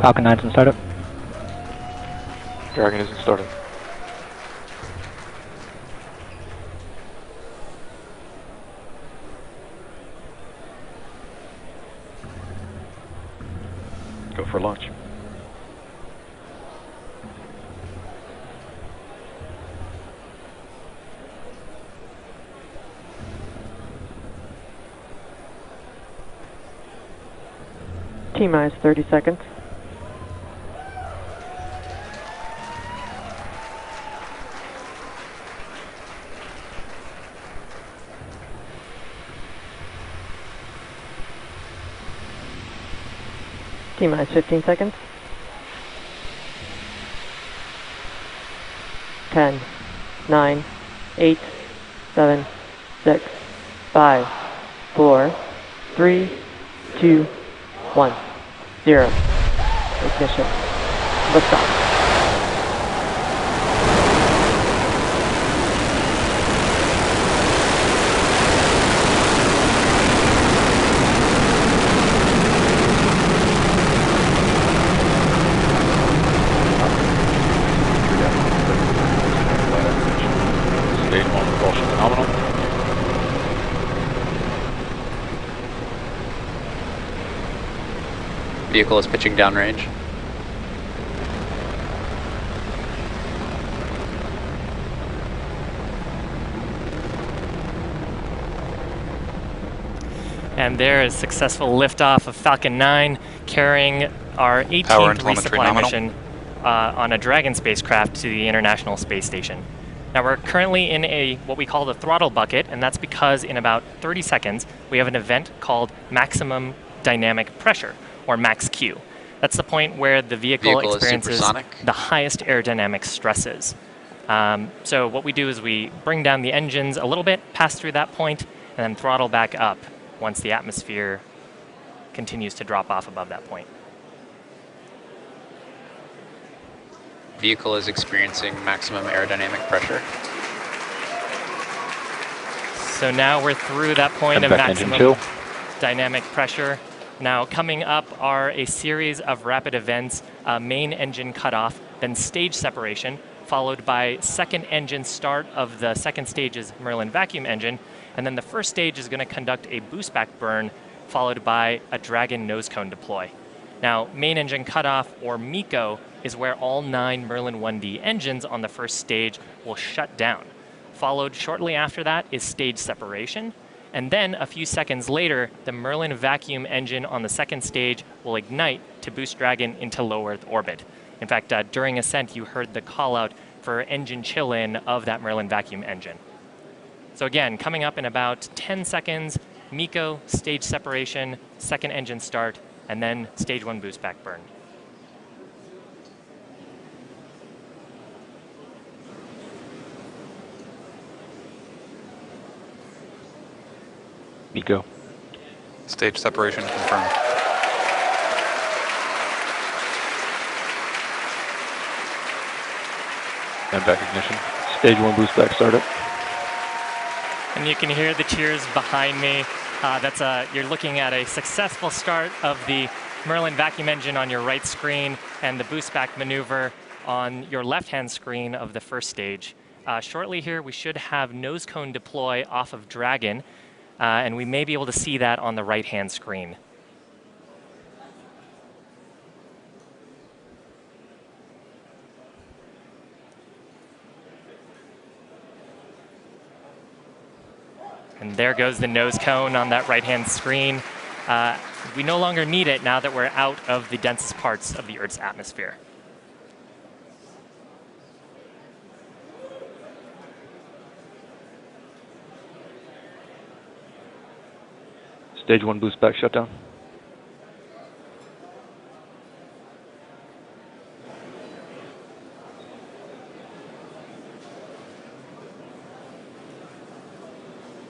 Falcon 9's in startup. Dragon isn't started. Go for launch. T-minus 30 seconds. T-minus 15 seconds. 10, 9, 8, 7, 6, 5, 4, 3, 2, 1, 0. Ignition. Liftoff. Stage 1 propulsion phenomenal. Vehicle is pitching downrange. And there is successful liftoff of Falcon 9 carrying our 18th resupply mission on a Dragon spacecraft to the International Space Station. Now we're currently in what we call the throttle bucket, and that's because in about 30 seconds we have an event called maximum dynamic pressure, or max Q. That's the point where the vehicle experiences the highest aerodynamic stresses. So what we do is we bring down the engines a little bit, pass through that point, and then throttle back up once the atmosphere continues to drop off above that point. Vehicle is experiencing maximum aerodynamic pressure. So now we're through that point of maximum dynamic pressure. Now coming up are a series of rapid events, main engine cutoff, then stage separation, followed by second engine start of the second stage's Merlin vacuum engine, and then the first stage is going to conduct a boost back burn, followed by a Dragon nose cone deploy. Now, main engine cutoff, or MECO, is where all 9 Merlin 1D engines on the first stage will shut down. Followed shortly after that is stage separation, and then a few seconds later, the Merlin vacuum engine on the second stage will ignite to boost Dragon into low Earth orbit. In fact, during ascent, you heard the call out for engine chill-in of that Merlin vacuum engine. So again, coming up in about 10 seconds, MECO, stage separation, second engine start, and then stage 1 boost back burn. MECO. Stage separation confirmed. And back ignition. Stage 1 boost back startup. And you can hear the cheers behind me. You're looking at a successful start of the Merlin vacuum engine on your right screen and the boost back maneuver on your left-hand screen of the first stage. Shortly here, we should have nose cone deploy off of Dragon, and we may be able to see that on the right-hand screen. And there goes the nose cone on that right-hand screen. We no longer need it now that we're out of the densest parts of the Earth's atmosphere. Stage 1 boost back shutdown.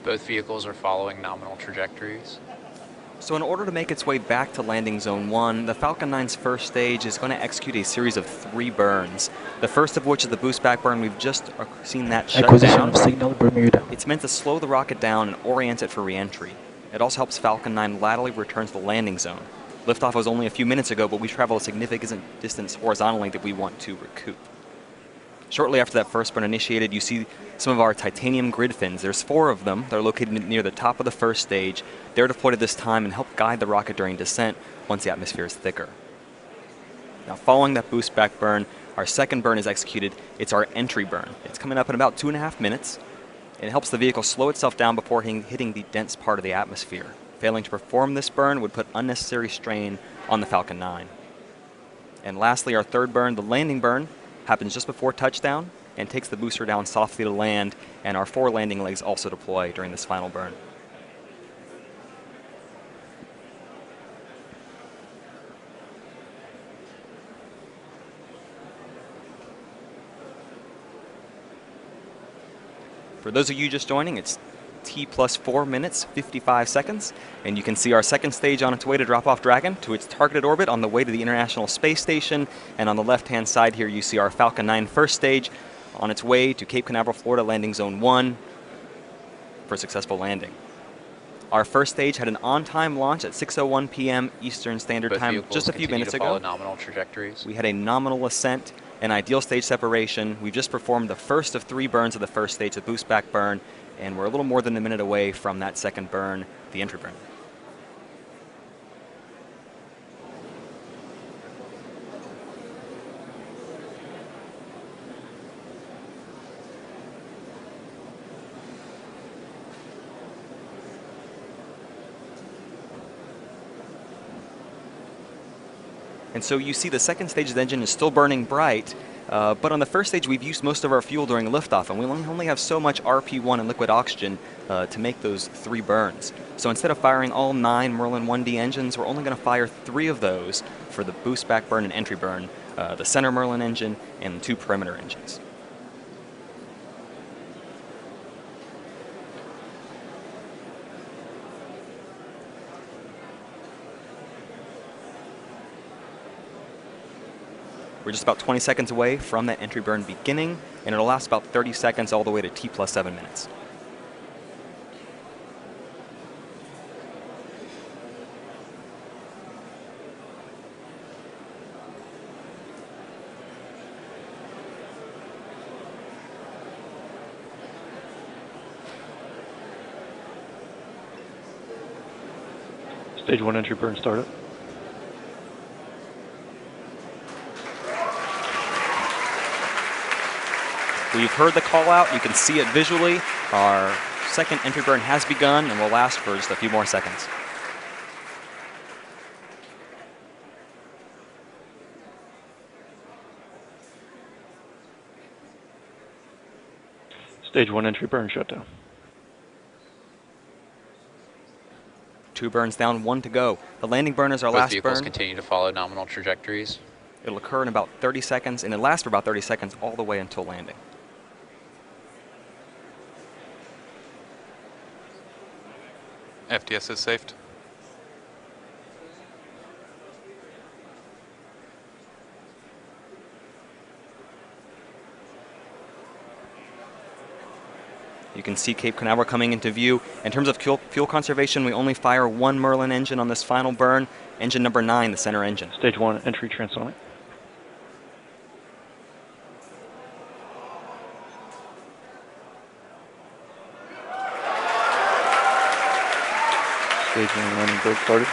Both vehicles are following nominal trajectories. So in order to make its way back to landing zone 1, the Falcon 9's first stage is going to execute a series of 3 burns. The first of which is the boost back burn. We've just seen that shut down. Of signal Bermuda. It's meant to slow the rocket down and orient it for re-entry. It also helps Falcon 9 laterally return to the landing zone. Liftoff was only a few minutes ago, but we traveled a significant distance horizontally that we want to recoup. Shortly after that first burn initiated, you see some of our titanium grid fins. There's 4 of them. They're located near the top of the first stage. They're deployed at this time and help guide the rocket during descent once the atmosphere is thicker. Now, following that boost back burn, our second burn is executed. It's our entry burn. It's coming up in about 2.5 minutes. It helps the vehicle slow itself down before hitting the dense part of the atmosphere. Failing to perform this burn would put unnecessary strain on the Falcon 9. And lastly, our third burn, the landing burn, happens just before touchdown and takes the booster down softly to land, and our 4 landing legs also deploy during this final burn. For those of you just joining, it's T plus 4 minutes, 55 seconds, and you can see our second stage on its way to drop off Dragon to its targeted orbit on the way to the International Space Station, and on the left-hand side here you see our Falcon 9 first stage on its way to Cape Canaveral, Florida, landing zone 1 for successful landing. Our first stage had an on-time launch at 6:01 p.m. Eastern Standard Time just a few minutes ago. Nominal trajectories. We had a nominal ascent and ideal stage separation. We've just performed the first of 3 burns of the first stage, the boost back burn, and we're a little more than a minute away from that second burn, the entry burn. And so you see the second stage's engine is still burning bright, but on the first stage we've used most of our fuel during liftoff, and we only have so much RP1 and liquid oxygen to make those 3 burns. So instead of firing all 9 Merlin 1D engines, we're only going to fire 3 of those for the boost back burn and entry burn, the center Merlin engine and 2 perimeter engines. We're just about 20 seconds away from that entry burn beginning, and it'll last about 30 seconds all the way to T plus 7 minutes. Stage 1 entry burn startup. We've heard the call out. You can see it visually. Our second entry burn has begun and will last for just a few more seconds. Stage 1 entry burn shutdown. 2 burns down, 1 to go. The landing burn is our last vehicles burn. Continue to follow nominal trajectories. It'll occur in about 30 seconds, and it lasts for about 30 seconds all the way until landing. FDS is safed. You can see Cape Canaveral coming into view. In terms of fuel conservation, we only fire 1 Merlin engine on this final burn, engine number 9, the center engine. Stage 1 entry transonic. Stage 1 landing brake started.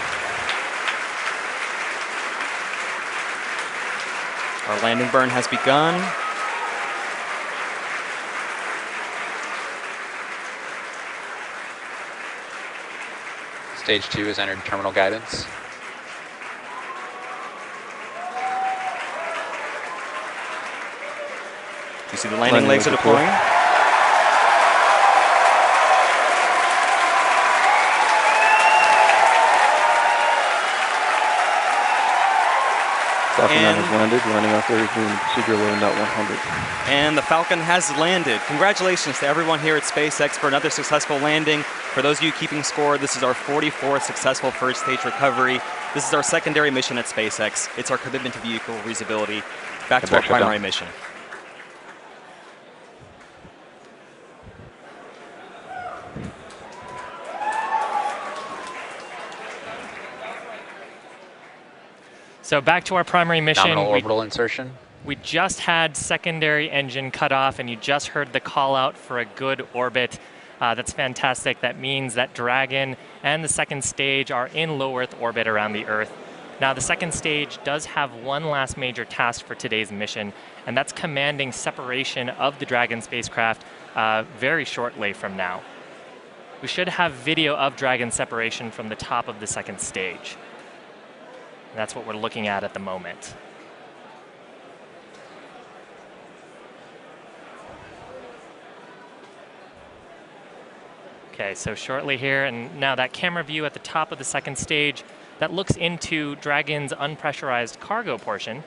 Our landing burn has begun. Stage 2 has entered terminal guidance. You see the landing legs are deploying. Falcon 9 has landed, landing authorization procedure loading at 100. And the Falcon has landed. Congratulations to everyone here at SpaceX for another successful landing. For those of you keeping score, this is our 44th successful first stage recovery. This is our secondary mission at SpaceX. It's our commitment to vehicle reusability. Back to our primary mission. So back to our primary mission. Nominal orbital insertion. We just had secondary engine cut off, and you just heard the call out for a good orbit. That's fantastic. That means that Dragon and the second stage are in low Earth orbit around the Earth. Now, the second stage does have one last major task for today's mission, and that's commanding separation of the Dragon spacecraft very shortly from now. We should have video of Dragon separation from the top of the second stage. And that's what we're looking at the moment. Okay, so shortly here, and now that camera view at the top of the second stage, that looks into Dragon's unpressurized cargo portion.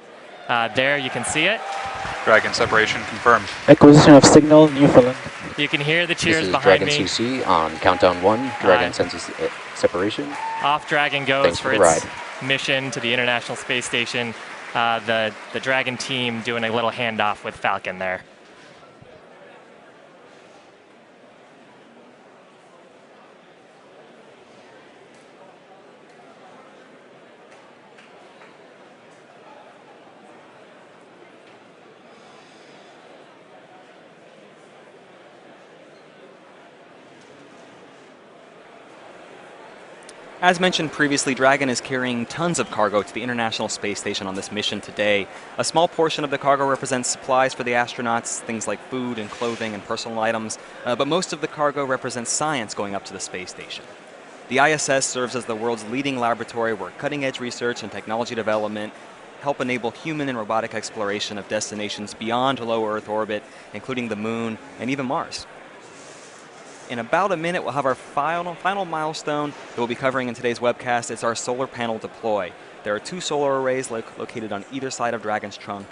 There, you can see it. Dragon separation confirmed. Acquisition of signal, Newfoundland. You can hear the This cheers is behind Dragon me. CC on countdown 1. Dragon senses separation. Off Dragon goes Thanks for for the its ride. mission to the International Space Station. The Dragon team doing a little handoff with Falcon there. As mentioned previously, Dragon is carrying tons of cargo to the International Space Station on this mission today. A small portion of the cargo represents supplies for the astronauts, things like food and clothing and personal items, but most of the cargo represents science going up to the space station. The ISS serves as the world's leading laboratory where cutting-edge research and technology development help enable human and robotic exploration of destinations beyond low Earth orbit, including the Moon and even Mars. In about a minute, we'll have our final milestone that we'll be covering in today's webcast. It's our solar panel deploy. There are 2 solar arrays located on either side of Dragon's trunk,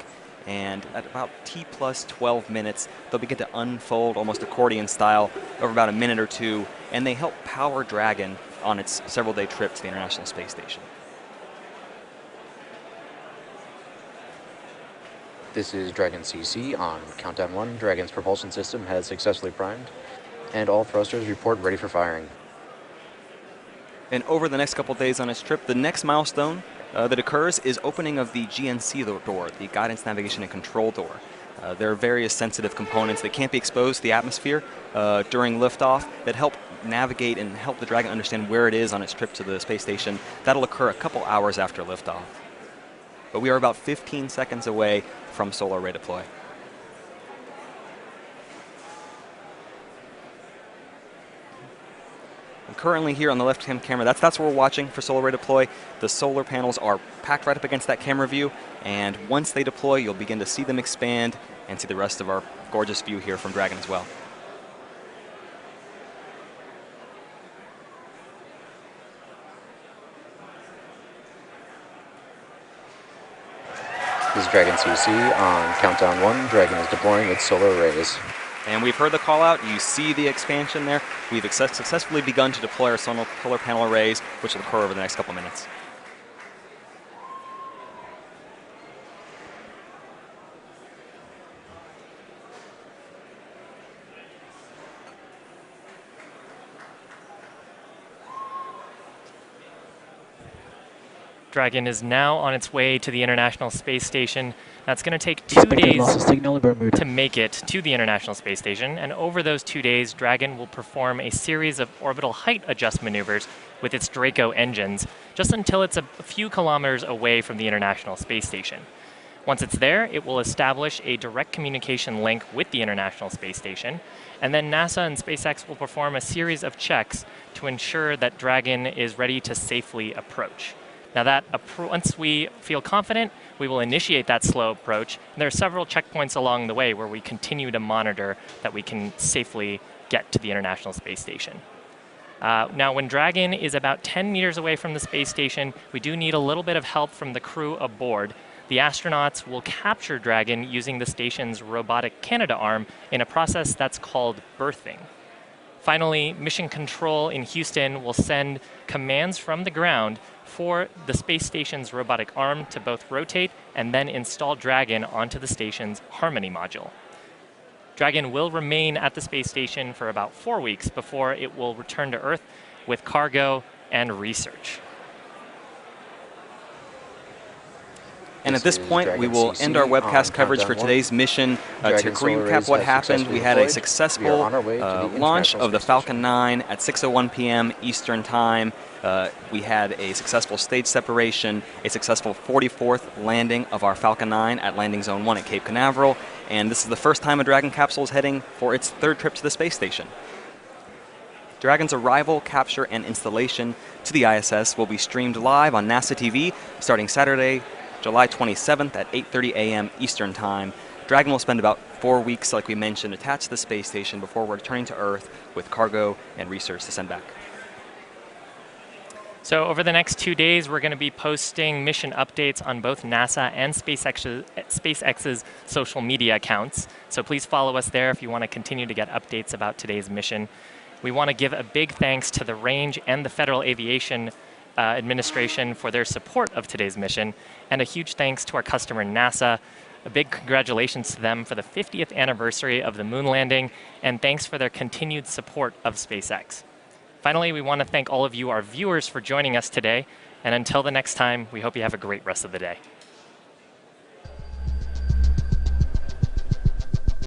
and at about T plus 12 minutes, they'll begin to unfold almost accordion style over about a minute or 2, and they help power Dragon on its several-day trip to the International Space Station. This is Dragon CC on countdown 1. Dragon's propulsion system has successfully primed, and all thrusters report ready for firing. And over the next couple days on its trip, the next milestone that occurs is opening of the GNC door, the Guidance, Navigation, and Control door. There are various sensitive components that can't be exposed to the atmosphere during liftoff that help navigate and help the Dragon understand where it is on its trip to the space station. That'll occur a couple hours after liftoff. But we are about 15 seconds away from solar array deploy. Currently here on the left-hand camera, that's where we're watching for solar array deploy. The solar panels are packed right up against that camera view, and once they deploy, you'll begin to see them expand and see the rest of our gorgeous view here from Dragon as well. This is Dragon CC on countdown 1. Dragon is deploying its solar arrays. And we've heard the call out. You see the expansion there. We've successfully begun to deploy our solar panel arrays, which will occur over the next couple minutes. Dragon is now on its way to the International Space Station. That's going to take 2 days Loss of signal, Bermuda. to make it to the International Space Station, and over those 2 days, Dragon will perform a series of orbital height adjust maneuvers with its Draco engines, just until it's a few kilometers away from the International Space Station. Once it's there, it will establish a direct communication link with the International Space Station, and then NASA and SpaceX will perform a series of checks to ensure that Dragon is ready to safely approach. Now once we feel confident, we will initiate that slow approach. And there are several checkpoints along the way where we continue to monitor that we can safely get to the International Space Station. Now, when Dragon is about 10 meters away from the space station, we do need a little bit of help from the crew aboard. The astronauts will capture Dragon using the station's robotic Canada arm in a process that's called berthing. Finally, Mission Control in Houston will send commands from the ground for the space station's robotic arm to both rotate and then install Dragon onto the station's Harmony module. Dragon will remain at the space station for about 4 weeks before it will return to Earth with cargo and research. And at this point, we will end our webcast coverage for today's mission. To recap what happened, we had a successful launch of the Falcon 9 at 6:01 p.m. Eastern Time. We had a successful stage separation, a successful 44th landing of our Falcon 9 at Landing Zone 1 at Cape Canaveral, and this is the first time a Dragon capsule is heading for its third trip to the space station. Dragon's arrival, capture, and installation to the ISS will be streamed live on NASA TV starting Saturday, July 27th at 8:30 a.m. Eastern Time. Dragon will spend about 4 weeks, like we mentioned, attached to the space station before returning to Earth with cargo and research to send back. So over the next 2 days, we're going to be posting mission updates on both NASA and SpaceX's social media accounts. So please follow us there if you want to continue to get updates about today's mission. We want to give a big thanks to the Range and the Federal Aviation Administration for their support of today's mission, and a huge thanks to our customer NASA. A big congratulations to them for the 50th anniversary of the moon landing, and thanks for their continued support of SpaceX. Finally, we want to thank all of you, our viewers, for joining us today. And until the next time, we hope you have a great rest of the day.